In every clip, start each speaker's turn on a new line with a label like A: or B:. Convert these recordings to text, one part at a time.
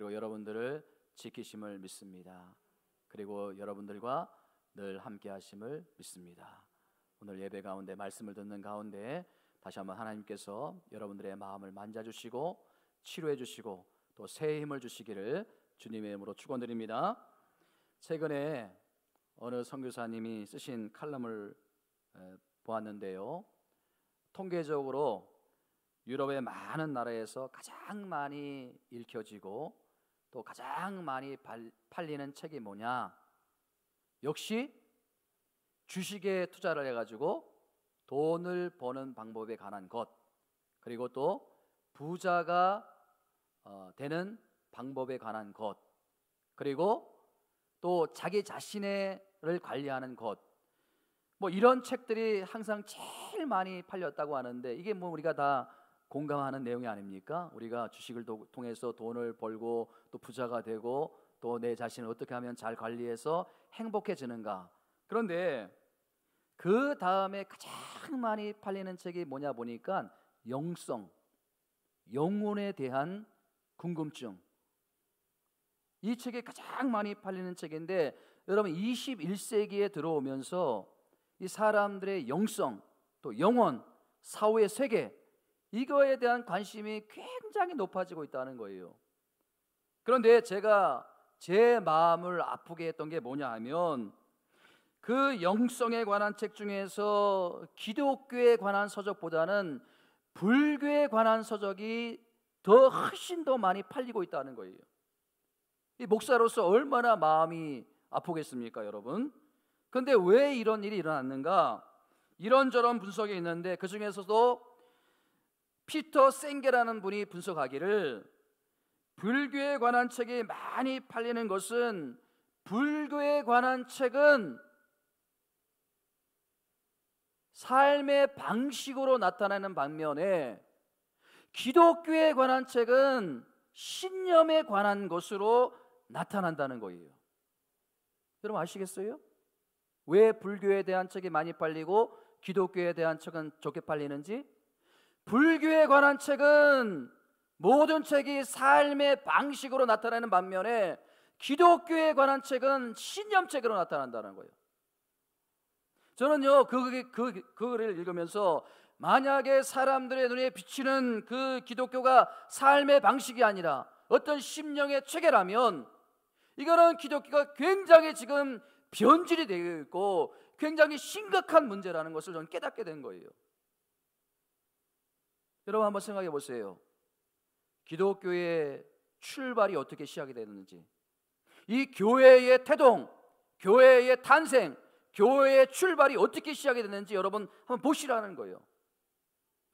A: 그리고 여러분들을 지키심을 믿습니다. 그리고 여러분들과 늘 함께 하심을 믿습니다. 오늘 예배 가운데 말씀을 듣는 가운데 다시 한번 하나님께서 여러분들의 마음을 만져주시고 치료해 주시고 또 새 힘을 주시기를 주님의 이름으로 축원드립니다. 최근에 어느 선교사님이 쓰신 칼럼을 보았는데요, 통계적으로 유럽의 많은 나라에서 가장 많이 읽혀지고 또 가장 많이 팔리는 책이 뭐냐? 역시 주식에 투자를 해가지고 돈을 버는 방법에 관한 것, 그리고 또 부자가 되는 방법에 관한 것, 그리고 또 자기 자신을 관리하는 것, 뭐 이런 책들이 항상 제일 많이 팔렸다고 하는데, 이게 뭐 우리가 다 공감하는 내용이 아닙니까? 우리가 주식을 통해서 돈을 벌고 또 부자가 되고 또 내 자신을 어떻게 하면 잘 관리해서 행복해지는가. 그런데 그 다음에 가장 많이 팔리는 책이 뭐냐 보니까 영성, 영혼에 대한 궁금증, 이 책이 가장 많이 팔리는 책인데, 여러분 21세기에 들어오면서 이 사람들의 영성, 또 영혼, 사후의 세계, 이거에 대한 관심이 굉장히 높아지고 있다는 거예요. 그런데 제가 제 마음을 아프게 했던 게 뭐냐 하면, 그 영성에 관한 책 중에서 기독교에 관한 서적보다는 불교에 관한 서적이 훨씬 더 많이 팔리고 있다는 거예요. 이 목사로서 얼마나 마음이 아프겠습니까, 여러분? 그런데 왜 이런 일이 일어났는가? 이런저런 분석이 있는데, 그 중에서도 피터 생게라는 분이 분석하기를, 불교에 관한 책이 많이 팔리는 것은 불교에 관한 책은 삶의 방식으로 나타나는 반면에 기독교에 관한 책은 신념에 관한 것으로 나타난다는 거예요. 여러분 아시겠어요? 왜 불교에 대한 책이 많이 팔리고 기독교에 대한 책은 적게 팔리는지? 불교에 관한 책은 모든 책이 삶의 방식으로 나타나는 반면에 기독교에 관한 책은 신념책으로 나타난다는 거예요. 저는요 그 글을 읽으면서, 만약에 사람들의 눈에 비치는 그 기독교가 삶의 방식이 아니라 어떤 심령의 체계라면, 이거는 기독교가 굉장히 지금 변질이 되어 있고 굉장히 심각한 문제라는 것을 저는 깨닫게 된 거예요. 여러분 한번 생각해 보세요. 기독교의 출발이 어떻게 시작이 되는지, 이 교회의 태동, 교회의 탄생, 교회의 출발이 어떻게 시작이 됐는지 여러분 한번 보시라는 거예요.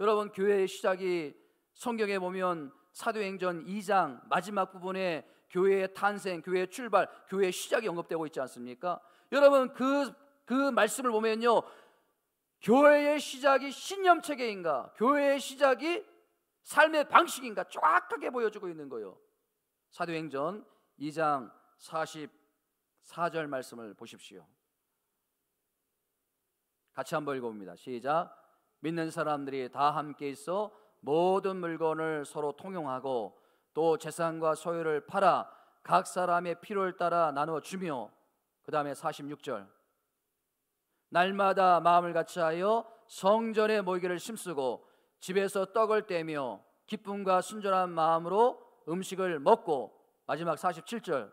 A: 여러분, 교회의 시작이 성경에 보면 사도행전 2장 마지막 부분에 교회의 탄생, 교회의 출발, 교회의 시작이 언급되고 있지 않습니까? 여러분 그 말씀을 보면요, 교회의 시작이 신념체계인가, 교회의 시작이 삶의 방식인가 정확하게 보여주고 있는 거예요. 사도행전 2장 44절 말씀을 보십시오. 같이 한번 읽어봅니다. 시작. 믿는 사람들이 다 함께 있어 모든 물건을 서로 통용하고 또 재산과 소유를 팔아 각 사람의 필요를 따라 나누어 주며, 그 다음에 46절, 날마다 마음을 같이하여 성전에 모이기를 힘쓰고 집에서 떡을 떼며 기쁨과 순전한 마음으로 음식을 먹고, 마지막 47절,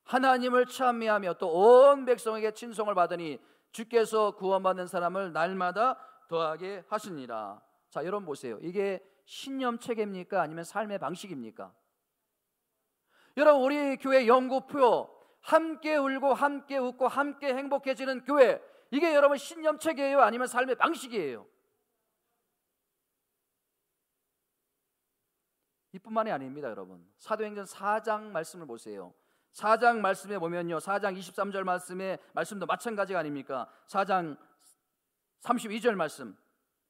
A: 하나님을 찬미하며 또 온 백성에게 친송을 받으니 주께서 구원받는 사람을 날마다 더하게 하시니라. 자, 여러분 보세요. 이게 신념 체계입니까? 아니면 삶의 방식입니까? 여러분, 우리 교회 연구표 함께 울고 함께 웃고 함께 행복해지는 교회, 이게 여러분 신념 체계예요? 아니면 삶의 방식이에요? 이뿐만이 아닙니다, 여러분. 사도행전 4장 말씀을 보세요. 4장 말씀에 보면요, 4장 23절 말씀도 마찬가지가 아닙니까? 4장 32절 말씀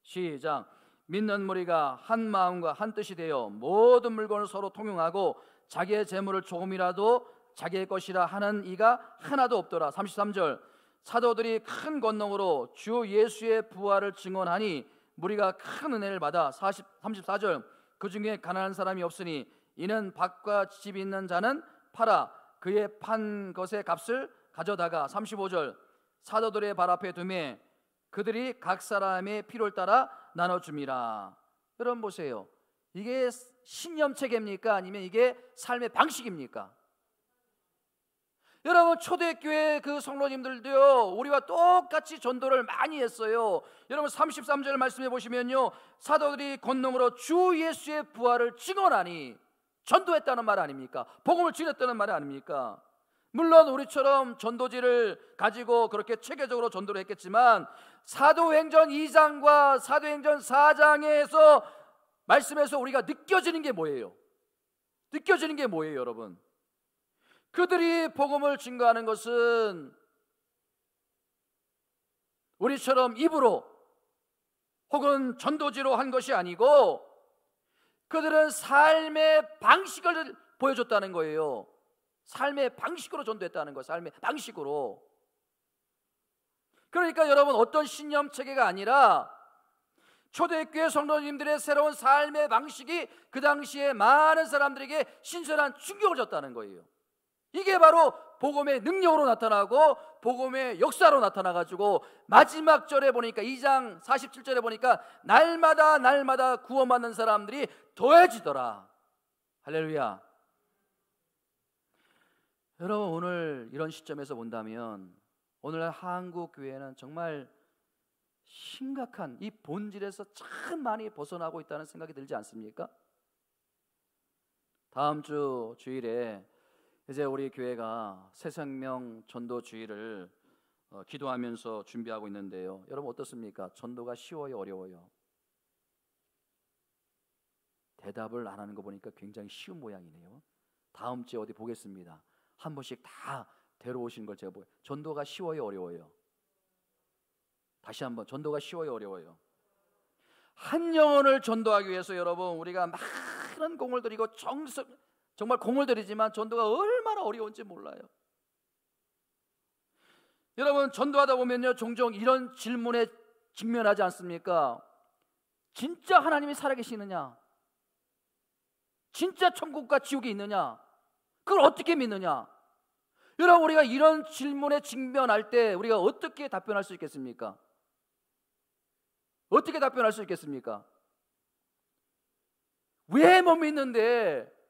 A: 시작. 믿는 무리가 한 마음과 한 뜻이 되어 모든 물건을 서로 통용하고 자기의 재물을 조금이라도 자기의 것이라 하는 이가 하나도 없더라. 33절, 사도들이 큰 권능으로 주 예수의 부활을 증언하니 무리가 큰 은혜를 받아. 34절, 그 중에 가난한 사람이 없으니 이는 밭과 집 있는 자는 팔아 그의 판 것의 값을 가져다가 35절 사도들의 발 앞에 두매 그들이 각 사람의 필요를 따라 나눠줌이라. 여러분 보세요. 이게 신념체계입니까? 아니면 이게 삶의 방식입니까? 여러분 초대교회 그 성도님들도요 우리와 똑같이 전도를 많이 했어요. 여러분 33절 말씀해 보시면요 사도들이 권능으로 주 예수의 부활을 증언하니 전도했다는 말 아닙니까? 복음을 전했다는 말 아닙니까? 물론 우리처럼 전도지를 가지고 그렇게 체계적으로 전도를 했겠지만 사도행전 2장과 사도행전 4장에서 말씀에서 우리가 느껴지는 게 뭐예요? 느껴지는 게 뭐예요 여러분? 그들이 복음을 증거하는 것은 우리처럼 입으로 혹은 전도지로 한 것이 아니고 그들은 삶의 방식을 보여줬다는 거예요. 삶의 방식으로 전도했다는 거예요. 삶의 방식으로. 그러니까 여러분 어떤 신념 체계가 아니라 초대교회 성도님들의 새로운 삶의 방식이 그 당시에 많은 사람들에게 신선한 충격을 줬다는 거예요. 이게 바로 복음의 능력으로 나타나고 복음의 역사로 나타나가지고 마지막 절에 보니까 2장 47절에 보니까 날마다 구원받는 사람들이 더해지더라. 할렐루야. 여러분 오늘 이런 시점에서 본다면 오늘 한국 교회는 정말 심각한 이 본질에서 참 많이 벗어나고 있다는 생각이 들지 않습니까? 다음 주 주일에 이제 우리 교회가 새생명 전도 주일을 기도하면서 준비하고 있는데요. 여러분 어떻습니까? 전도가 쉬워요, 어려워요? 대답을 안 하는 거 보니까 굉장히 쉬운 모양이네요. 다음 주에 어디 보겠습니다. 한 번씩 다 데려오신 걸 제가 보여요. 전도가 쉬워요, 어려워요? 다시 한번 전도가 쉬워요, 어려워요? 한 영혼을 전도하기 위해서 여러분 우리가 많은 공을 들이고 정말 공을 들이지만 전도가 얼마나 어려운지 몰라요. 여러분 전도하다 보면요 종종 이런 질문에 직면하지 않습니까? 진짜 하나님이 살아계시느냐? 진짜 천국과 지옥이 있느냐? 그걸 어떻게 믿느냐? 여러분 우리가 이런 질문에 직면할 때 우리가 어떻게 답변할 수 있겠습니까? 어떻게 답변할 수 있겠습니까? 왜 못 믿는데?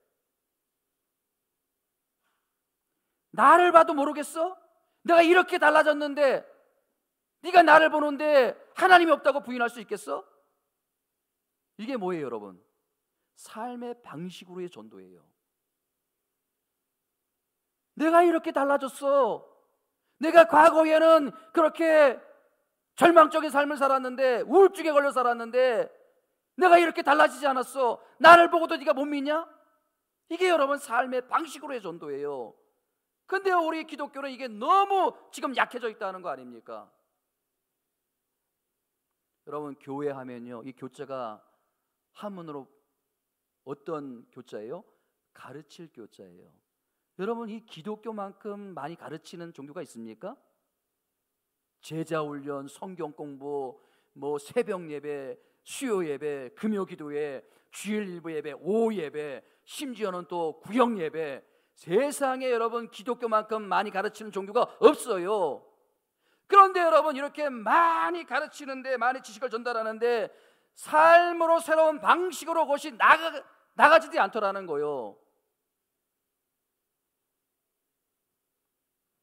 A: 나를 봐도 모르겠어? 내가 이렇게 달라졌는데 네가 나를 보는데 하나님이 없다고 부인할 수 있겠어? 이게 뭐예요 여러분? 삶의 방식으로의 전도예요. 내가 이렇게 달라졌어. 내가 과거에는 그렇게 절망적인 삶을 살았는데 우울증에 걸려 살았는데 내가 이렇게 달라지지 않았어. 나를 보고도 네가 못 믿냐? 이게 여러분 삶의 방식으로의 전도예요. 근데 우리 기독교는 이게 너무 지금 약해져 있다는 거 아닙니까? 여러분 교회 하면요 이 교자가 한문으로 어떤 교자예요? 가르칠 교자예요. 여러분 이 기독교만큼 많이 가르치는 종교가 있습니까? 제자 훈련, 성경 공부, 새벽 예배, 수요 예배, 금요 기도회, 주일 일부 예배, 오후 예배, 심지어는 또 구역 예배. 세상에 여러분 기독교만큼 많이 가르치는 종교가 없어요. 그런데 여러분 이렇게 많이 가르치는데 많이 지식을 전달하는데 삶으로 새로운 방식으로 그것이 나가지도 않더라는 거예요.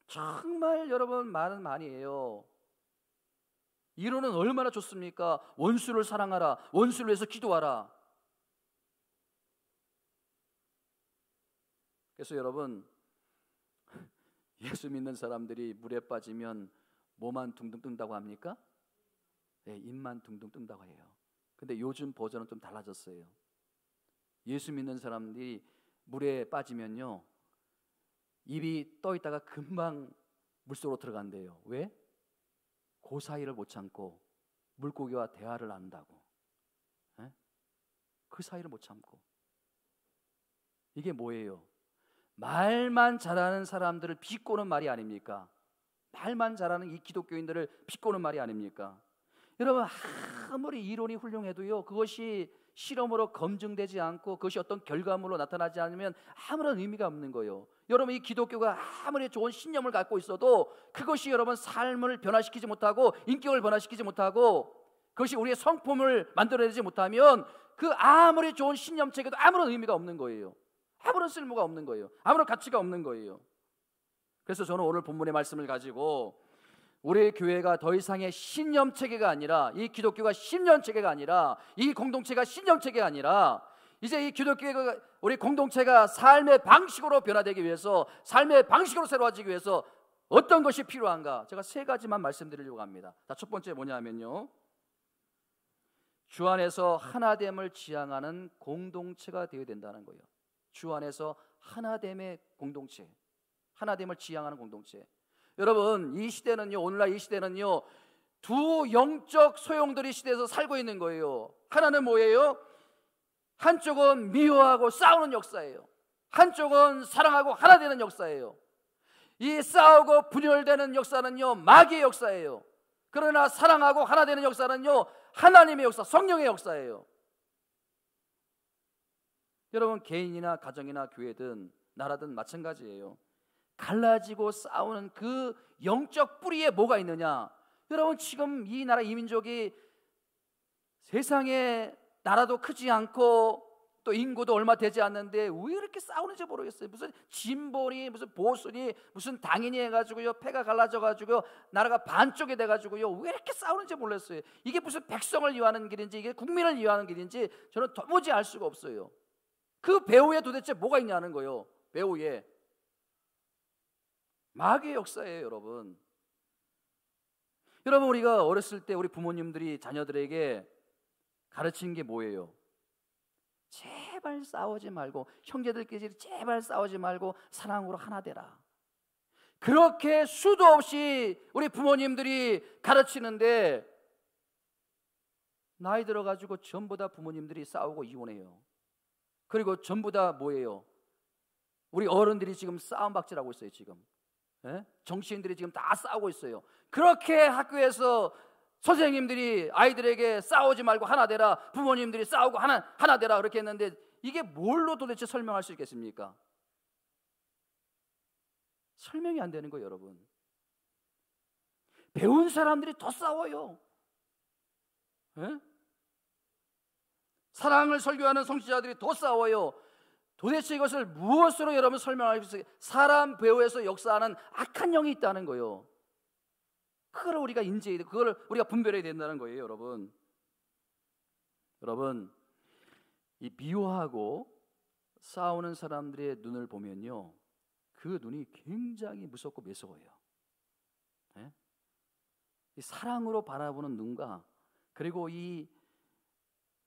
A: 정말 여러분 말은 많이 해요. 이론은 얼마나 좋습니까? 원수를 사랑하라, 원수를 위해서 기도하라. 그래서 여러분 예수 믿는 사람들이 물에 빠지면 뭐만 둥둥 뜬다고 합니까? 네, 입만 둥둥 뜬다고 해요. 근데 요즘 버전은 좀 달라졌어요. 예수 믿는 사람들이 물에 빠지면요 입이 떠 있다가 금방 물속으로 들어간대요. 왜? 그 사이를 못 참고 물고기와 대화를 나눈다고. 네? 그 사이를 못 참고. 이게 뭐예요? 말만 잘하는 사람들을 비꼬는 말이 아닙니까? 말만 잘하는 이 기독교인들을 비꼬는 말이 아닙니까? 여러분 아무리 이론이 훌륭해도요 그것이 실험으로 검증되지 않고 그것이 어떤 결과물로 나타나지 않으면 아무런 의미가 없는 거예요. 여러분, 이 기독교가 아무리 좋은 신념을 갖고 있어도 그것이 여러분 삶을 변화시키지 못하고 인격을 변화시키지 못하고 그것이 우리의 성품을 만들어내지 못하면 그 아무리 좋은 신념체계도 아무런 의미가 없는 거예요. 아무런 쓸모가 없는 거예요. 아무런 가치가 없는 거예요. 그래서 저는 오늘 본문의 말씀을 가지고 우리 교회가 더 이상의 신념체계가 아니라, 이 기독교가 신념체계가 아니라, 이 공동체가 신념체계가 아니라, 이제 이 기독교가 우리 공동체가 삶의 방식으로 변화되기 위해서, 삶의 방식으로 새로워지기 위해서 어떤 것이 필요한가? 제가 세 가지만 말씀드리려고 합니다. 자, 첫 번째 뭐냐면요, 주 안에서 하나됨을 지향하는 공동체가 되어야 된다는 거예요. 주 안에서 하나됨의 공동체, 하나됨을 지향하는 공동체. 여러분, 이 시대는요, 오늘날 이 시대는요, 두 영적 소용돌이 시대에서 살고 있는 거예요. 하나는 뭐예요? 한쪽은 미워하고 싸우는 역사예요. 한쪽은 사랑하고 하나 되는 역사예요. 이 싸우고 분열되는 역사는요, 마귀의 역사예요. 그러나 사랑하고 하나 되는 역사는요, 하나님의 역사, 성령의 역사예요. 여러분, 개인이나 가정이나 교회든 나라든 마찬가지예요. 갈라지고 싸우는 그 영적 뿌리에 뭐가 있느냐? 여러분, 지금 이 나라, 이 민족이 세상에 나라도 크지 않고 또 인구도 얼마 되지 않는데 왜 이렇게 싸우는지 모르겠어요. 무슨 진보니 무슨 보수니 무슨 당인이 해가지고요, 패가 갈라져가지고요, 나라가 반쪽이 돼가지고요, 왜 이렇게 싸우는지 몰랐어요. 이게 무슨 백성을 위하는 길인지, 이게 국민을 위하는 길인지 저는 도무지 알 수가 없어요. 그 배후에 도대체 뭐가 있냐는 거예요. 배후에 마귀의 역사예요, 여러분. 여러분, 우리가 어렸을 때 우리 부모님들이 자녀들에게 가르친 게 뭐예요? 제발 싸우지 말고, 형제들끼리 제발 싸우지 말고 사랑으로 하나 되라. 그렇게 수도 없이 우리 부모님들이 가르치는데 나이 들어가지고 전부 다 부모님들이 싸우고 이혼해요. 그리고 전부 다 뭐예요? 우리 어른들이 지금 싸움박질하고 있어요. 지금 정치인들이 지금 다 싸우고 있어요. 그렇게 학교에서 선생님들이 아이들에게 싸우지 말고 하나 되라, 부모님들이 싸우고 하나 되라 그렇게 했는데 이게 뭘로 도대체 설명할 수 있겠습니까? 설명이 안 되는 거예요, 여러분. 배운 사람들이 더 싸워요. 사랑을 설교하는 성취자들이 더 싸워요. 도대체 이것을 무엇으로 여러분 설명할 수 있어요? 사람 배후에서 역사하는 악한 영이 있다는 거예요. 그걸 우리가 인지해야 돼. 그걸 우리가 분별해야 된다는 거예요, 여러분. 여러분, 이 미워하고 싸우는 사람들의 눈을 보면요, 그 눈이 굉장히 무섭고 매서워요. 이 사랑으로 바라보는 눈과 그리고 이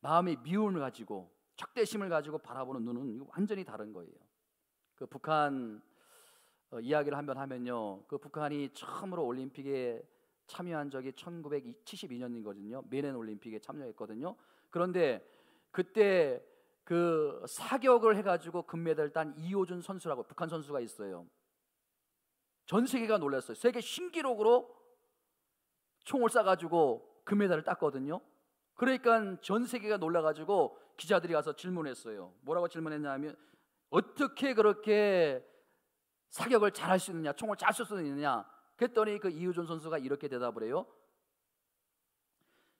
A: 마음의 미움을 가지고 적대심을 가지고 바라보는 눈은 완전히 다른 거예요. 그 북한 이야기를 한번 하면요, 그 북한이 처음으로 올림픽에 참여한 적이 1972년이거든요. 메넨 올림픽에 참여했거든요. 그런데 그때 그 사격을 해가지고 금메달을 딴 이호준 선수라고 북한 선수가 있어요. 전 세계가 놀랐어요. 세계 신기록으로 총을 쏴가지고 금메달을 땄거든요. 그러니까 전 세계가 놀라가지고 기자들이 가서 질문했어요. 뭐라고 질문했냐면, 어떻게 그렇게 사격을 잘할 수 있느냐, 총을 잘 쏠 수 있느냐. 그랬더니 그 이우준 선수가 이렇게 대답을 해요.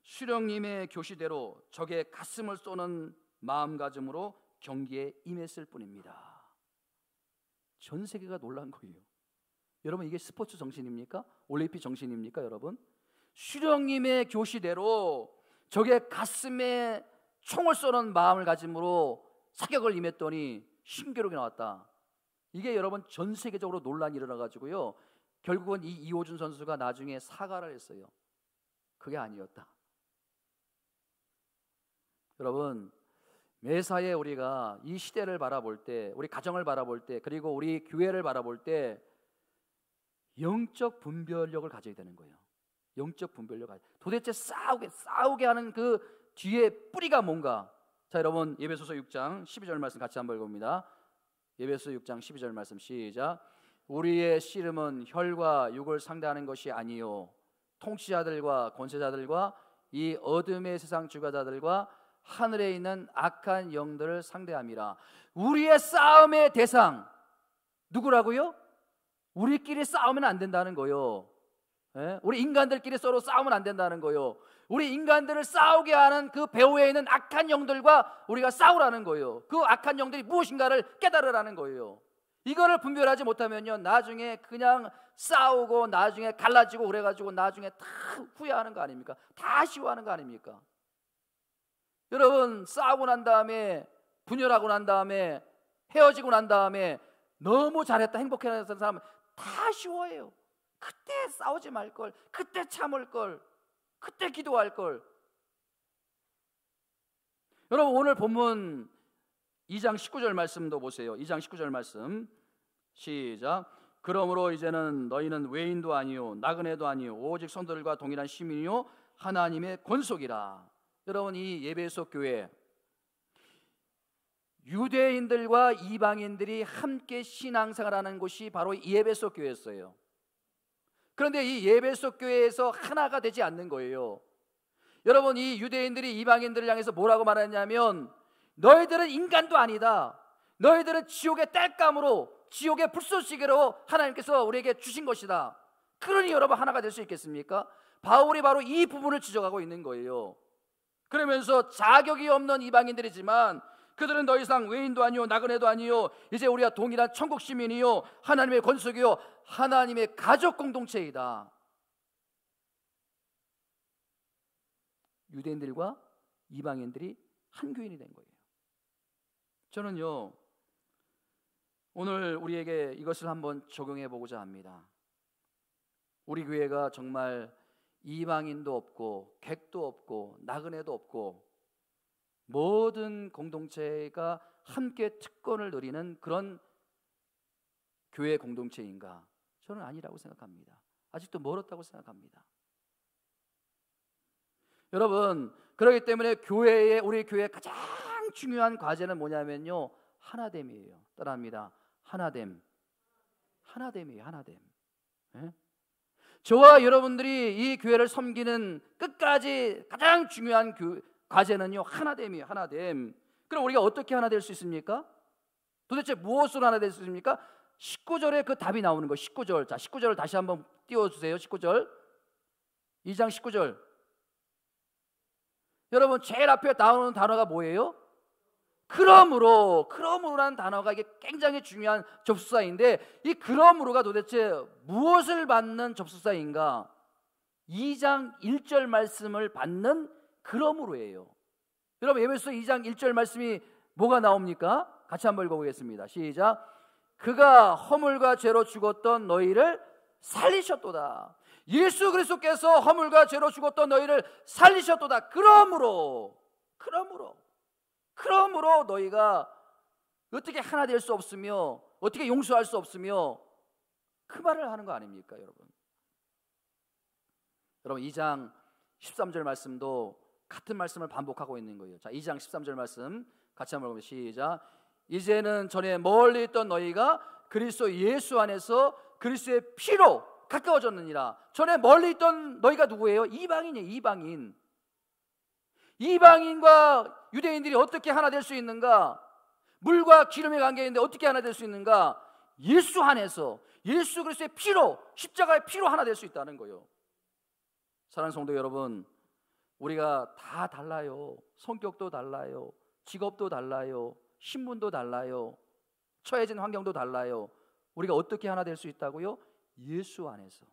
A: 수령님의 교시대로 적의 가슴을 쏘는 마음가짐으로 경기에 임했을 뿐입니다. 전 세계가 놀란 거예요. 여러분, 이게 스포츠 정신입니까? 올림픽 정신입니까, 여러분? 수령님의 교시대로 적의 가슴에 총을 쏘는 마음을 가짐으로 사격을 임했더니 신기록이 나왔다. 이게 여러분 전 세계적으로 논란이 일어나가지고요, 결국은 이 이호준 선수가 나중에 사과를 했어요. 그게 아니었다. 여러분, 매사에 우리가 이 시대를 바라볼 때, 우리 가정을 바라볼 때, 그리고 우리 교회를 바라볼 때 영적 분별력을 가져야 되는 거예요. 영적 분별력. 도대체 싸우게 하는 그 뒤에 뿌리가 뭔가. 자, 여러분, 에베소서 6장 12절 말씀 같이 한번 읽어봅니다. 에베소 6장 12절 말씀 시작. 우리의 씨름은 혈과 육을 상대하는 것이 아니요 통치자들과 권세자들과 이 어둠의 세상 주관자들과 하늘에 있는 악한 영들을 상대함이라. 우리의 싸움의 대상 누구라고요? 우리끼리 싸우면 안 된다는 거요. 예? 우리 인간들끼리 서로 싸우면 안 된다는 거요. 우리 인간들을 싸우게 하는 그 배후에 있는 악한 영들과 우리가 싸우라는 거예요. 그 악한 영들이 무엇인가를 깨달으라는 거예요. 이거를 분별하지 못하면요, 나중에 그냥 싸우고 나중에 갈라지고 그래가지고 나중에 다 후회하는 거 아닙니까? 다 아쉬워하는 거 아닙니까? 여러분, 싸우고 난 다음에, 분열하고 난 다음에, 헤어지고 난 다음에 너무 잘했다, 행복해하는 사람은 다 아쉬워해요. 그때 싸우지 말걸, 그때 참을걸, 그때 기도할걸. 여러분, 오늘 본문 2장 19절 말씀도 보세요. 2장 19절 말씀 시작. 그러므로 이제는 너희는 외인도 아니요 나그네도 아니요 오직 성도들과 동일한 시민이요 하나님의 권속이라. 여러분, 이 예배소 교회, 유대인들과 이방인들이 함께 신앙생활하는 곳이 바로 이 예배소 교회였어요. 그런데 이 예배소 교회에서 하나가 되지 않는 거예요. 여러분, 이 유대인들이 이방인들을 향해서 뭐라고 말했냐면, 너희들은 인간도 아니다. 너희들은 지옥의 땔감으로, 지옥의 불쏘시개로 하나님께서 우리에게 주신 것이다. 그러니 여러분, 하나가 될 수 있겠습니까? 바울이 바로 이 부분을 지적하고 있는 거예요. 그러면서 자격이 없는 이방인들이지만 그들은 더 이상 외인도 아니요 나그네도 아니요 이제 우리가 동일한 천국 시민이요 하나님의 권속이요 하나님의 가족 공동체이다. 유대인들과 이방인들이 한 교인이 된 거예요. 저는요, 오늘 우리에게 이것을 한번 적용해 보고자 합니다. 우리 교회가 정말 이방인도 없고 객도 없고 나그네도 없고 모든 공동체가 함께 특권을 누리는 그런 교회 공동체인가? 저는 아니라고 생각합니다. 아직도 멀었다고 생각합니다. 여러분, 그렇기 때문에 우리 교회의 가장 중요한 과제는 뭐냐면요, 하나됨이에요. 따라합니다. 하나됨이에요. 하나됨. 예? 저와 여러분들이 이 교회를 섬기는 끝까지 가장 중요한 과제는요, 하나됨이에요. 하나됨. 그럼 우리가 어떻게 하나 될 수 있습니까? 도대체 무엇으로 하나 될 수 있습니까? 19절에 그 답이 나오는 거예요. 19절. 자, 19절을 다시 한번 띄워주세요. 19절. 2장 19절. 여러분, 제일 앞에 나오는 단어가 뭐예요? 그러므로라는 단어가 이게 굉장히 중요한 접수사인데, 이 그러므로가 도대체 무엇을 받는 접수사인가? 2장 1절 말씀을 받는 그러므로예요. 여러분, 에베소 2장 1절 말씀이 뭐가 나옵니까? 같이 한번 읽어보겠습니다. 시작. 그가 허물과 죄로 죽었던 너희를 살리셨도다. 예수 그리스도께서 허물과 죄로 죽었던 너희를 살리셨도다. 그러므로 너희가 어떻게 하나 될 수 없으며 어떻게 용서할 수 없으며 그 말을 하는 거 아닙니까, 여러분? 여러분, 2장 13절 말씀도 같은 말씀을 반복하고 있는 거예요. 자, 2장 13절 말씀 같이 한번 보겠습니다. 시작. 이제는 전에 멀리 있던 너희가 그리스도 예수 안에서 그리스도의 피로 가까워졌느니라. 전에 멀리 있던 너희가 누구예요? 이방인이에요. 이방인과 유대인들이 어떻게 하나 될 수 있는가? 물과 기름의 관계인데 어떻게 하나 될 수 있는가? 예수 안에서, 예수 그리스도의 피로, 십자가의 피로 하나 될 수 있다는 거예요. 사랑하는 성도 여러분, 우리가 다 달라요. 성격도 달라요. 직업도 달라요. 신분도 달라요. 처해진 환경도 달라요. 우리가 어떻게 하나 될 수 있다고요? 예수 안에서,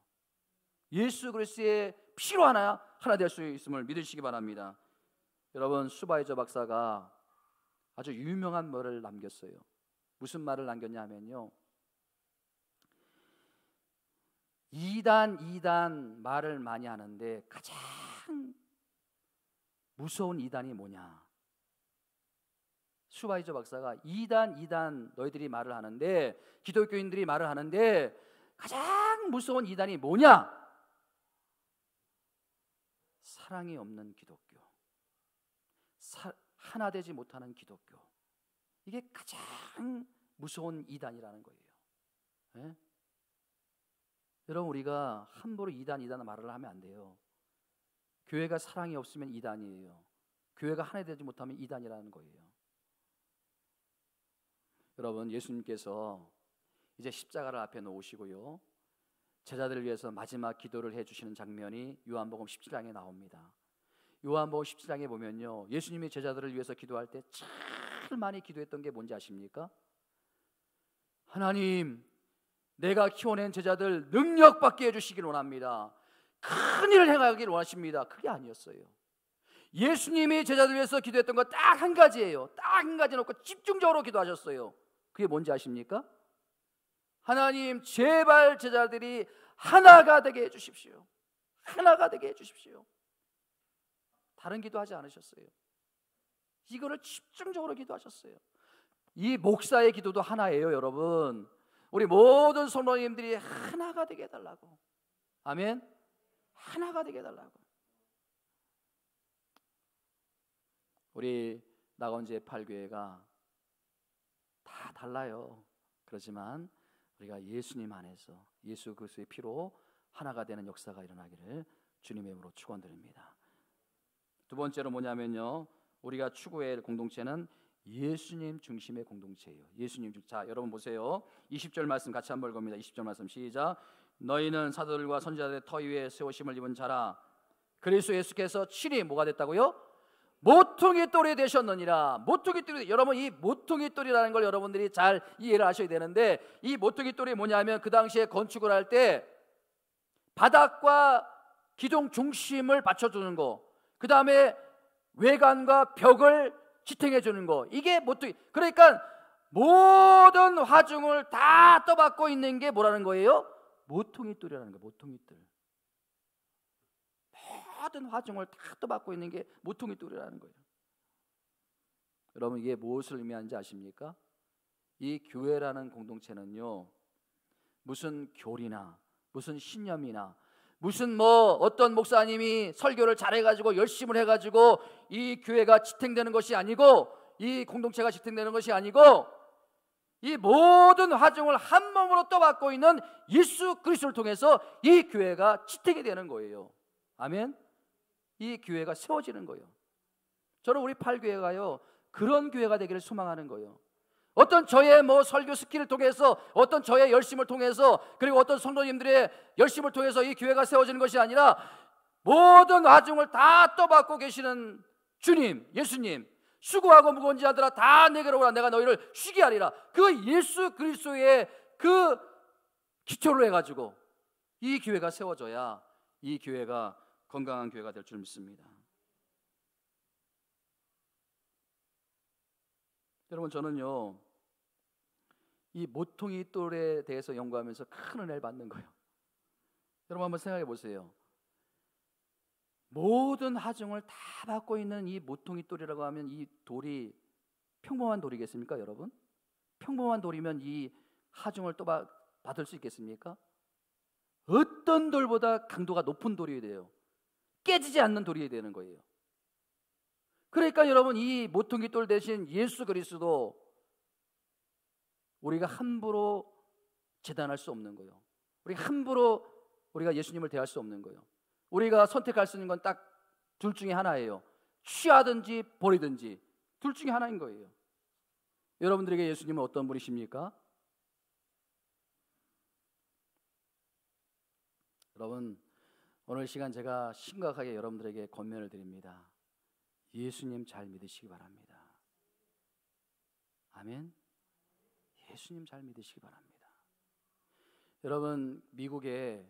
A: 예수 그리스도의 피로 하나 될 수 있음을 믿으시기 바랍니다. 여러분, 슈바이저 박사가 아주 유명한 말을 남겼어요. 무슨 말을 남겼냐 하면요, 이단 말을 많이 하는데 가장 무서운 이단이 뭐냐? 슈바이저 박사가 이단 너희들이 말을 하는데, 기독교인들이 말을 하는데 가장 무서운 이단이 뭐냐? 사랑이 없는 기독교, 하나 되지 못하는 기독교. 이게 가장 무서운 이단이라는 거예요. 네? 여러분, 우리가 함부로 이단 말을 하면 안 돼요. 교회가 사랑이 없으면 이단이에요. 교회가 하나 되지 못하면 이단이라는 거예요. 여러분, 예수님께서 이제 십자가를 앞에 놓으시고요, 제자들을 위해서 마지막 기도를 해주시는 장면이 요한복음 17장에 나옵니다. 요한복음 17장에 보면요, 예수님이 제자들을 위해서 기도할 때 제일 많이 기도했던 게 뭔지 아십니까? 하나님, 내가 키워낸 제자들 능력받게 해주시길 원합니다. 큰 일을 행하길 원하십니다. 그게 아니었어요. 예수님이 제자들 위해서 기도했던 거 딱 한 가지예요. 딱 한 가지 놓고 집중적으로 기도하셨어요. 그게 뭔지 아십니까? 하나님, 제발 제자들이 하나가 되게 해주십시오. 하나가 되게 해주십시오. 다른 기도하지 않으셨어요. 이거를 집중적으로 기도하셨어요. 이 목사의 기도도 하나예요, 여러분. 우리 모든 성도님들이 하나가 되게 해달라고. 아멘. 하나가 되게 해달라고. 우리 낙원제 8교회가 다 달라요. 그렇지만 우리가 예수님 안에서 예수 그리스도의 피로 하나가 되는 역사가 일어나기를 주님의 이름으로 축원드립니다. 두 번째로 뭐냐면요, 우리가 추구할 공동체는 예수님 중심의 공동체예요. 예수님 중심. 자, 여러분 보세요. 20절 말씀 같이 한번 읽어봅니다. 20절 말씀 시작. 너희는 사도들과 선지자들의 터 위에 세우심을 입은 자라. 그리스도 예수께서 친히 뭐가 됐다고요? 모퉁이 돌이 되셨느니라. 모퉁이 돌이. 여러분, 이 모퉁이 돌이라는 걸 여러분들이 잘 이해를 하셔야 되는데, 이 모퉁이 돌이 뭐냐면 그 당시에 건축을 할 때 바닥과 기둥 중심을 받쳐주는 거, 그 다음에 외관과 벽을 지탱해 주는 거, 이게 모퉁이. 그러니까 모든 화중을 다 떠받고 있는 게 뭐라는 거예요? 모퉁이 돌이라는 거예요. 모퉁이 돌. 모든 화중을 다 떠받고 있는 게 모퉁이 돌이라는 거예요. 여러분, 이게 무엇을 의미하는지 아십니까? 이 교회라는 공동체는요, 무슨 교리나 무슨 신념이나 무슨 어떤 목사님이 설교를 잘해가지고 열심을 해가지고 이 교회가 지탱되는 것이 아니고, 이 공동체가 지탱되는 것이 아니고, 이 모든 화중을 한 몸으로 떠받고 있는 예수 그리스도를 통해서 이 교회가 지탱이 되는 거예요. 아멘. 이 교회가 세워지는 거예요. 저는 우리 8교회가요, 그런 교회가 되기를 소망하는 거예요. 어떤 저의 설교 스킬을 통해서, 어떤 저의 열심을 통해서, 그리고 어떤 성도님들의 열심을 통해서 이 교회가 세워지는 것이 아니라, 모든 화중을 다 떠받고 계시는 주님, 예수님, 수고하고 무거운 자들아 다 내게로 오라, 내가 너희를 쉬게 하리라. 그 예수 그리스도의 그 기초로 해가지고 이 교회가 세워져야 이 교회가 건강한 교회가 될 줄 믿습니다. 여러분, 저는요, 이 모퉁이 돌에 대해서 연구하면서 큰 은혜를 받는 거예요. 여러분, 한번 생각해 보세요. 모든 하중을 다 받고 있는 이 모퉁이 돌이라고 하면, 이 돌이 평범한 돌이겠습니까, 여러분? 평범한 돌이면 이 하중을 또 받을 수 있겠습니까? 어떤 돌보다 강도가 높은 돌이 돼요. 깨지지 않는 돌이 되는 거예요. 그러니까 여러분, 이 모퉁이 돌 대신 예수 그리스도 우리가 함부로 재단할 수 없는 거예요. 우리가 함부로 우리가 예수님을 대할 수 없는 거예요. 우리가 선택할 수 있는 건 딱 둘 중에 하나예요. 취하든지 버리든지, 둘 중에 하나인 거예요. 여러분들에게 예수님은 어떤 분이십니까? 여러분, 오늘 시간 제가 심각하게 여러분들에게 권면을 드립니다. 예수님 잘 믿으시기 바랍니다. 아멘. 예수님 잘 믿으시기 바랍니다. 여러분, 미국의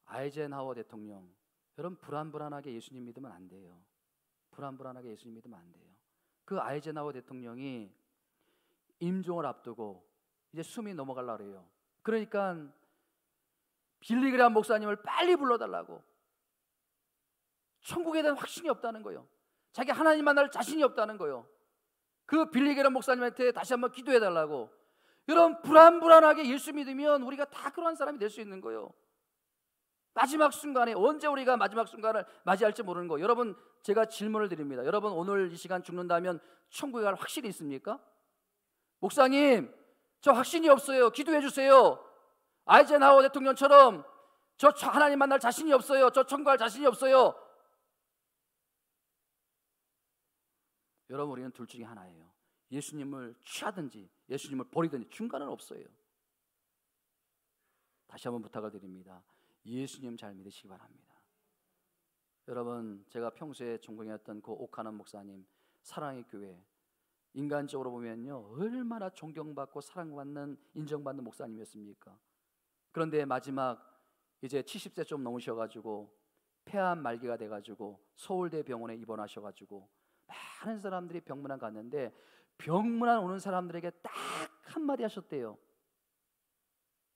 A: 아이젠하워 대통령, 여러분 불안불안하게 예수님 믿으면 안 돼요. 불안불안하게 예수님 믿으면 안 돼요. 그 아이젠하워 대통령이 임종을 앞두고 이제 숨이 넘어가려고 해요. 그러니까 빌리그레함 목사님을 빨리 불러달라고. 천국에 대한 확신이 없다는 거예요. 자기 하나님 만날 자신이 없다는 거예요. 그 빌리그레함 목사님한테 다시 한번 기도해달라고. 여러분, 불안불안하게 예수 믿으면 우리가 다 그런 사람이 될 수 있는 거예요. 마지막 순간에, 언제 우리가 마지막 순간을 맞이할지 모르는 거. 여러분, 제가 질문을 드립니다. 여러분, 오늘 이 시간 죽는다면 천국에 갈 확신이 있습니까? 목사님, 저 확신이 없어요. 기도해 주세요. 아이젠하워 대통령처럼 저 하나님 만날 자신이 없어요. 저 천국 갈 자신이 없어요. 여러분, 우리는 둘 중에 하나예요. 예수님을 취하든지 예수님을 버리든지 중간은 없어요. 다시 한번 부탁을 드립니다. 예수님 잘 믿으시기 바랍니다. 여러분, 제가 평소에 존경했던 그 옥하는 목사님, 사랑의 교회, 인간적으로 보면요 얼마나 존경받고 사랑받는, 인정받는 목사님이었습니까? 그런데 마지막 이제 70세 좀 넘으셔가지고 폐암 말기가 돼가지고 서울대 병원에 입원하셔가지고 많은 사람들이 병문안 갔는데 병문안 오는 사람들에게 딱 한마디 하셨대요.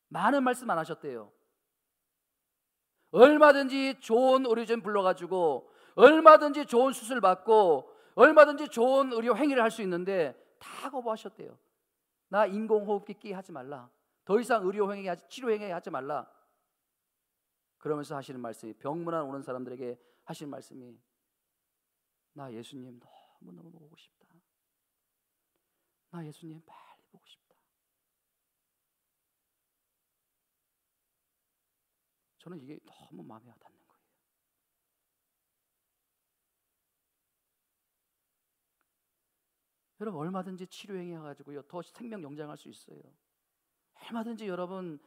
A: 많은 말씀 안 하셨대요. 얼마든지 좋은 의료진 불러가지고 얼마든지 좋은 수술 받고 얼마든지 좋은 의료 행위를 할 수 있는데 다 거부하셨대요. 나 인공호흡기 끼 하지 말라. 더 이상 의료 행위, 치료 행위 하지 말라. 그러면서 하시는 말씀이, 병문안 오는 사람들에게 하시는 말씀이, 나 예수님 너무너무 보고 싶다. 나 예수님 빨리 보고 싶다. 저는 이게 너무 마음에 와닿는 거예요. 여러분, 얼마든지 치료 행위 해가지고요 더 생명 연장할 수 있어요. 얼마든지 여러분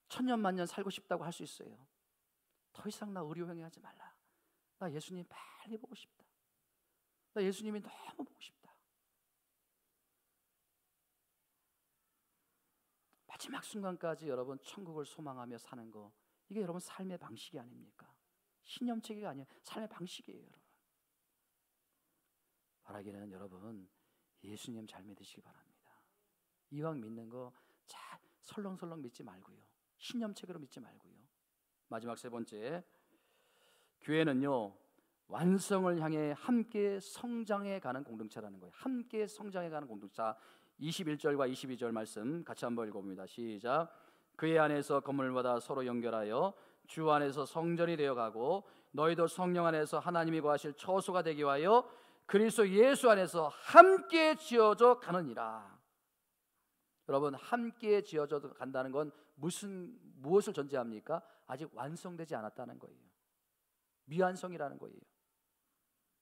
A: 천년 만년 살고 싶다고 할 수 있어요. 더 이상 나 의료 행위 하지 말라. 나 예수님 빨리 보고 싶다. 나 예수님이 너무 보고 싶다. 마지막 순간까지 여러분 천국을 소망하며 사는 거, 이게 여러분 삶의 방식이 아닙니까? 신념체계가 아니에요. 삶의 방식이에요. 여러분, 바라기는 여러분 예수님 잘 믿으시기 바랍니다. 이왕 믿는 거 잘 설렁설렁 믿지 말고요, 신념체계로 믿지 말고요. 마지막 세 번째, 교회는요 완성을 향해 함께 성장해 가는 공동체라는 거예요. 함께 성장해 가는 공동체. 21절과 22절 말씀 같이 한번 읽어봅니다. 시작. 그의 안에서 건물을 받아 서로 연결하여 주 안에서 성전이 되어가고 너희도 성령 안에서 하나님이 거하실 처소가 되기 위하여 그리스도 예수 안에서 함께 지어져 가느니라. 여러분, 함께 지어져 간다는 건 무엇을 전제합니까? 아직 완성되지 않았다는 거예요. 미완성이라는 거예요.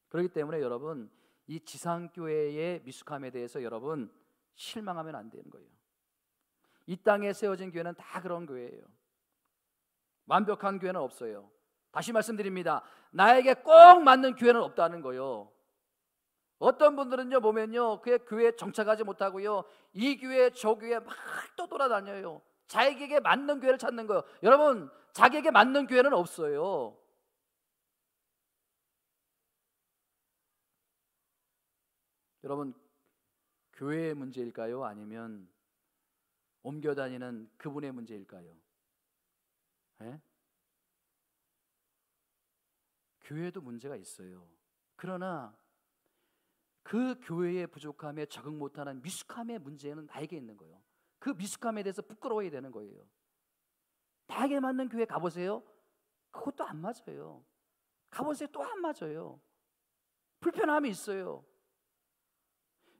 A: 그렇기 때문에 여러분, 이 지상교회의 미숙함에 대해서 여러분 실망하면 안 되는 거예요. 이 땅에 세워진 교회는 다 그런 교회예요. 완벽한 교회는 없어요. 다시 말씀드립니다. 나에게 꼭 맞는 교회는 없다는 거예요. 어떤 분들은요 보면요 그 교회에 정착하지 못하고요 이 교회 저 교회 막 또 돌아다녀요. 자기에게 맞는 교회를 찾는 거예요. 여러분, 자기에게 맞는 교회는 없어요. 여러분, 교회의 문제일까요? 아니면 옮겨 다니는 그분의 문제일까요? 네? 교회도 문제가 있어요. 그러나 그 교회의 부족함에 적응 못하는 미숙함의 문제는 나에게 있는 거예요. 그 미숙함에 대해서 부끄러워야 되는 거예요. 나에게 맞는 교회 가보세요. 그것도 안 맞아요. 가보세요. 또 안 맞아요. 불편함이 있어요.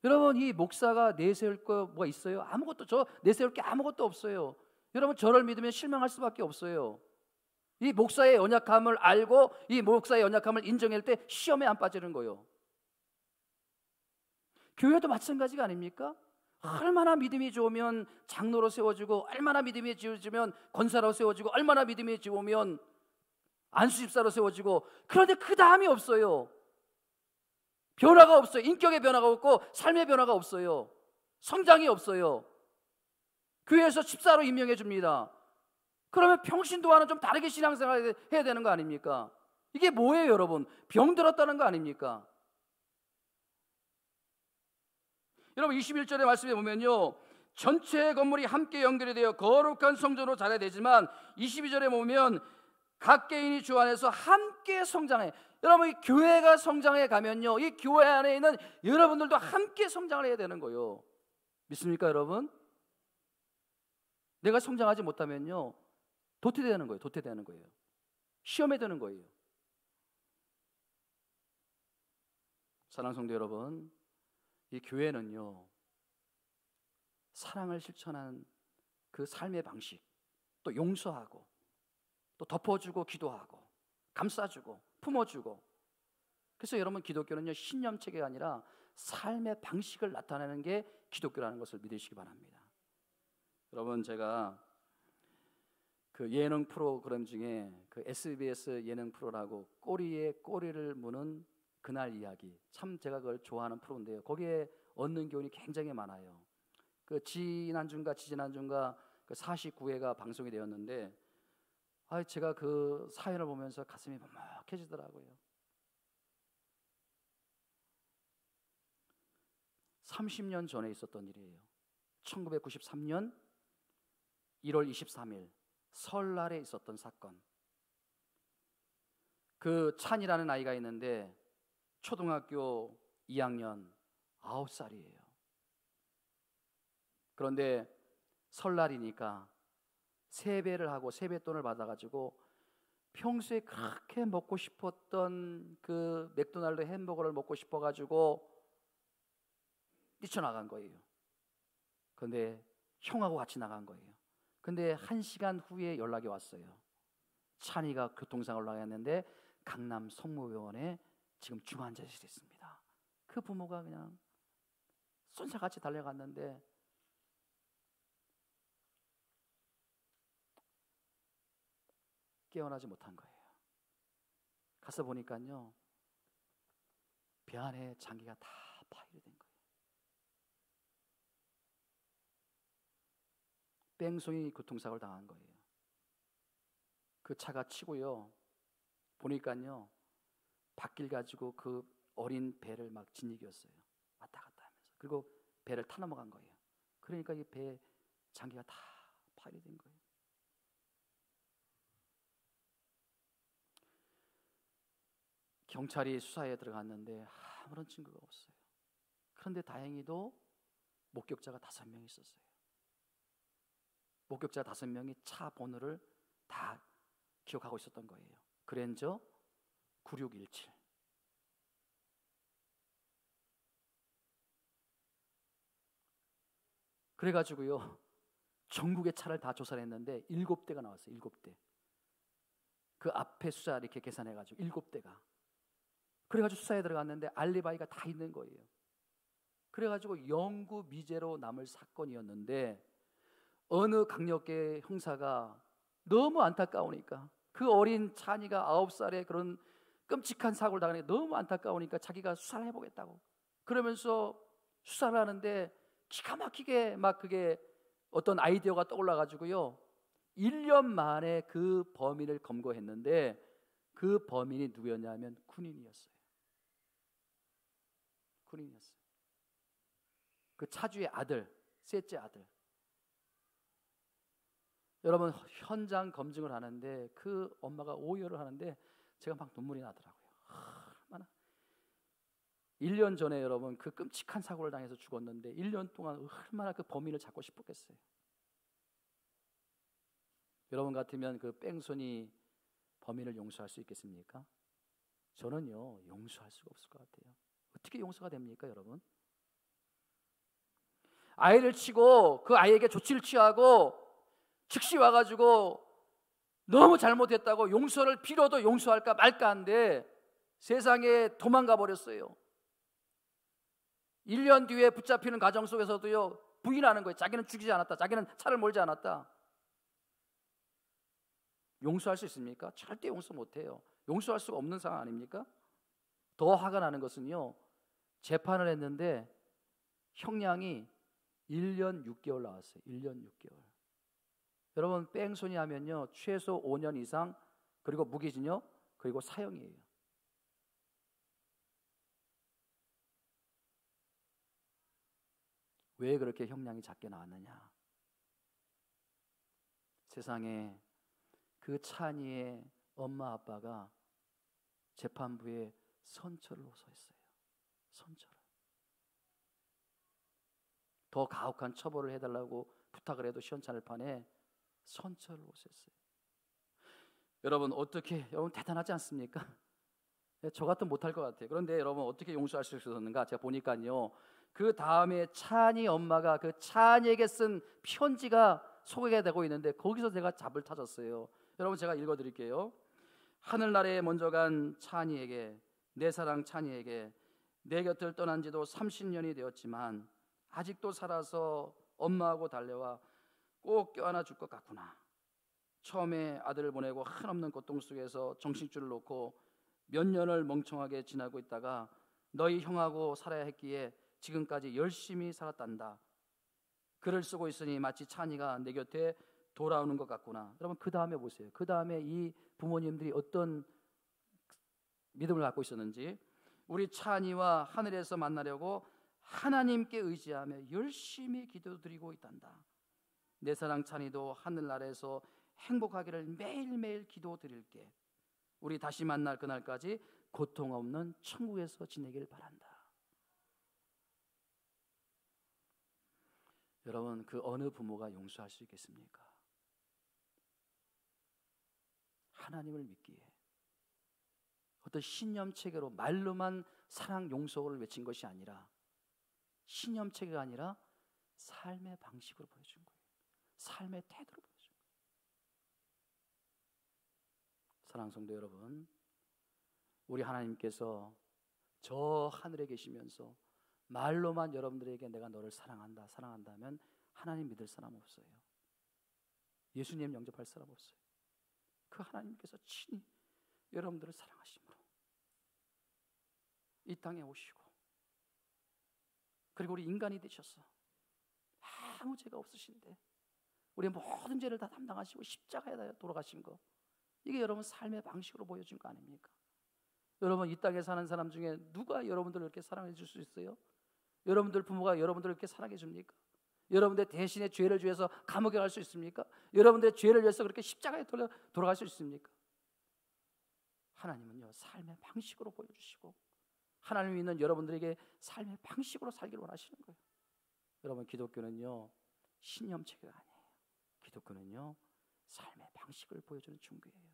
A: 여러분, 이 목사가 내세울 거 뭐가 있어요? 아무것도, 저 내세울 게 아무것도 없어요. 여러분, 저를 믿으면 실망할 수밖에 없어요. 이 목사의 연약함을 알고 이 목사의 연약함을 인정할 때 시험에 안 빠지는 거예요. 교회도 마찬가지가 아닙니까? 얼마나 믿음이 좋으면 장로로 세워주고, 얼마나 믿음이 좋으면 권사로 세워주고, 얼마나 믿음이 좋으면 안수집사로 세워주고, 그런데 그 다음이 없어요. 변화가 없어요. 인격의 변화가 없고 삶의 변화가 없어요. 성장이 없어요. 교회에서 집사로 임명해 줍니다. 그러면 평신도와는 좀 다르게 신앙생활을 해야 되는 거 아닙니까? 이게 뭐예요, 여러분? 병들었다는 거 아닙니까? 여러분, 21절의 말씀에 보면요 전체 건물이 함께 연결이 되어 거룩한 성전으로 자라야 되지만 22절에 보면 각 개인이 주 안에서 함께 성장해. 여러분, 이 교회가 성장해 가면요 이 교회 안에 있는 여러분들도 함께 성장을 해야 되는 거예요. 믿습니까, 여러분? 내가 성장하지 못하면요 도태되는 거예요. 도태되는 거예요. 시험에 드는 거예요. 사랑하는 성도 여러분, 이 교회는요 사랑을 실천하는 그 삶의 방식, 또 용서하고 또 덮어주고 기도하고 감싸주고 품어주고, 그래서 여러분, 기독교는요 신념체계가 아니라 삶의 방식을 나타내는 게 기독교라는 것을 믿으시기 바랍니다. 여러분, 제가 그 예능 프로그램 중에 그 SBS 예능 프로라고 꼬리에 꼬리를 무는 그날 이야기, 참 제가 그걸 좋아하는 프로인데요, 거기에 얻는 교훈이 굉장히 많아요. 그 지난주인가 지지난주인가 그 49회가 방송이 되었는데, 제가 그 사연을 보면서 가슴이 먹먹해지더라고요. 30년 전에 있었던 일이에요. 1993년 1월 23일 설날에 있었던 사건. 그 찬이라는 아이가 있는데 초등학교 2학년 9살이에요. 그런데 설날이니까 세배를 하고 세뱃돈을 받아가지고 평소에 그렇게 먹고 싶었던 그 맥도날드 햄버거를 먹고 싶어가지고 뛰쳐나간 거예요. 그런데 형하고 같이 나간 거예요. 근데 1시간 후에 연락이 왔어요. 찬이가 교통사고를 당했는데 강남 성모병원에 지금 중환자실에 있습니다. 그 부모가 그냥 쏜살같이 달려갔는데 깨어나지 못한 거예요. 가서 보니까요, 배 안에 장기가 다 파열된 거예요. 뺑소니 교통사고를 당한 거예요. 그 차가 치고요, 보니까요 밭길 가지고 그 어린 배를 막 진이겼어요. 왔다 갔다 하면서. 그리고 배를 타 넘어간 거예요. 그러니까 이 배 장기가 다 파열된 거예요. 경찰이 수사에 들어갔는데 아무런 증거가 없어요. 그런데 다행히도 목격자가 5명 있었어요. 목격자 5명이 차 번호를 다 기억하고 있었던 거예요. 그랜저 9617. 그래가지고요 전국의 차를 다 조사를 했는데 7대가 나왔어요. 7대. 그 앞에 숫자 이렇게 계산해가지고 7대가. 그래가지고 수사에 들어갔는데 알리바이가 다 있는 거예요. 그래가지고 영구 미제로 남을 사건이었는데, 어느 강력계 형사가 너무 안타까우니까, 그 어린 찬이가 9살에 그런 끔찍한 사고를 당하니까 너무 안타까우니까 자기가 수사를 해보겠다고 그러면서 수사를 하는데, 기가 막히게 막 그게 어떤 아이디어가 떠올라가지고요 1년 만에 그 범인을 검거했는데, 그 범인이 누구였냐면 군인이었어요. 군인이었어요. 그 차주의 아들, 셋째 아들. 여러분, 현장 검증을 하는데 그 엄마가 오열을 하는데 제가 막 눈물이 나더라고요. 얼마나 1년 전에 여러분 그 끔찍한 사고를 당해서 죽었는데 1년 동안 얼마나 그 범인을 잡고 싶었겠어요. 여러분 같으면 그 뺑소니 범인을 용서할 수 있겠습니까? 저는요 용서할 수가 없을 것 같아요. 어떻게 용서가 됩니까, 여러분? 아이를 치고 그 아이에게 조치를 취하고 즉시 와가지고 너무 잘못했다고 용서를 빌어도 용서할까 말까 한데 세상에 도망가 버렸어요. 1년 뒤에 붙잡히는 과정 속에서도요 부인하는 거예요. 자기는 죽이지 않았다. 자기는 차를 몰지 않았다. 용서할 수 있습니까? 절대 용서 못해요. 용서할 수가 없는 상황 아닙니까? 더 화가 나는 것은요, 재판을 했는데 형량이 1년 6개월 나왔어요. 1년 6개월. 여러분, 뺑소니 하면요 최소 5년 이상, 그리고 무기징역, 그리고 사형이에요. 왜 그렇게 형량이 작게 나왔느냐? 세상에 그 찬이의 엄마 아빠가 재판부에 선처를 호소했어요. 선처를. 더 가혹한 처벌을 해달라고 부탁을 해도 시원찮을 판에 선처를 호소했어요. 여러분, 어떻게, 여러분 대단하지 않습니까? 저 같으면 못할 것 같아요. 그런데 여러분 어떻게 용서할 수 있었는가? 제가 보니까요 그 다음에 찬이 엄마가 그 찬이에게 쓴 편지가 소개가 되고 있는데, 거기서 제가 잡을 찾았어요. 여러분, 제가 읽어드릴게요. 하늘나라에 먼저 간 찬이에게 내 사랑 찬이에게 내 곁을 떠난 지도 30년이 되었지만 아직도 살아서 엄마하고 달래와 꼭 껴안아 줄 것 같구나. 처음에 아들을 보내고 한없는 고통 속에서 정신줄을 놓고 몇 년을 멍청하게 지나고 있다가 너희 형하고 살아야 했기에 지금까지 열심히 살았단다. 글을 쓰고 있으니 마치 찬이가 내 곁에 돌아오는 것 같구나. 여러분, 그 다음에 보세요. 그 다음에 이 부모님들이 어떤 믿음을 갖고 있었는지. 우리 찬이와 하늘에서 만나려고 하나님께 의지하며 열심히 기도드리고 있단다. 내 사랑 찬이도 하늘나라에서 행복하기를 매일매일 기도드릴게. 우리 다시 만날 그날까지 고통 없는 천국에서 지내길 바란다. 여러분, 그 어느 부모가 용서할 수 있겠습니까? 하나님을 믿기에 어떤 신념체계로 말로만 사랑 용서를 외친 것이 아니라, 신념체계가 아니라 삶의 방식으로 보여준 거예요. 삶의 태도로 보여준 거예요. 사랑하는 성도 여러분, 우리 하나님께서 저 하늘에 계시면서 말로만 여러분들에게 내가 너를 사랑한다, 사랑한다면 하나님 믿을 사람 없어요. 예수님 영접할 사람 없어요. 그 하나님께서 친히 여러분들을 사랑하심으로 이 땅에 오시고, 그리고 우리 인간이 되셔서 아무 죄가 없으신데 우리의 모든 죄를 다 담당하시고 십자가에 돌아가신 거, 이게 여러분 삶의 방식으로 보여준 거 아닙니까? 여러분, 이 땅에 사는 사람 중에 누가 여러분들을 이렇게 사랑해 줄 수 있어요? 여러분들 부모가 여러분들을 이렇게 사랑해 줍니까? 여러분들 대신에 죄를 위해서 감옥에 갈 수 있습니까? 여러분들의 죄를 위해서 그렇게 십자가에 돌아갈 수 있습니까? 하나님은요, 삶의 방식으로 보여주시고 하나님 믿는 여러분들에게 삶의 방식으로 살기를 원하시는 거예요. 여러분, 기독교는요 신념체계가 아니에요. 기독교는요 삶의 방식을 보여주는 종교예요.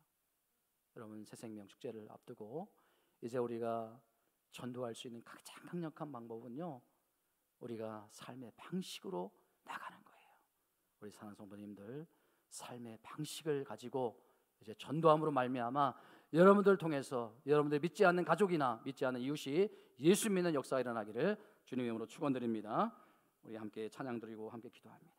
A: 여러분, 새생명 축제를 앞두고 이제 우리가 전도할 수 있는 가장 강력한 방법은요, 우리가 삶의 방식으로 나가는 거예요. 우리 사랑하는 성도님들, 삶의 방식을 가지고 이제 전도함으로 말미암아 여러분들 통해서 여러분들 믿지 않는 가족이나 믿지 않는 이웃이 예수 믿는 역사가 일어나기를 주님의 이름으로 축원드립니다. 우리 함께 찬양 드리고 함께 기도합니다.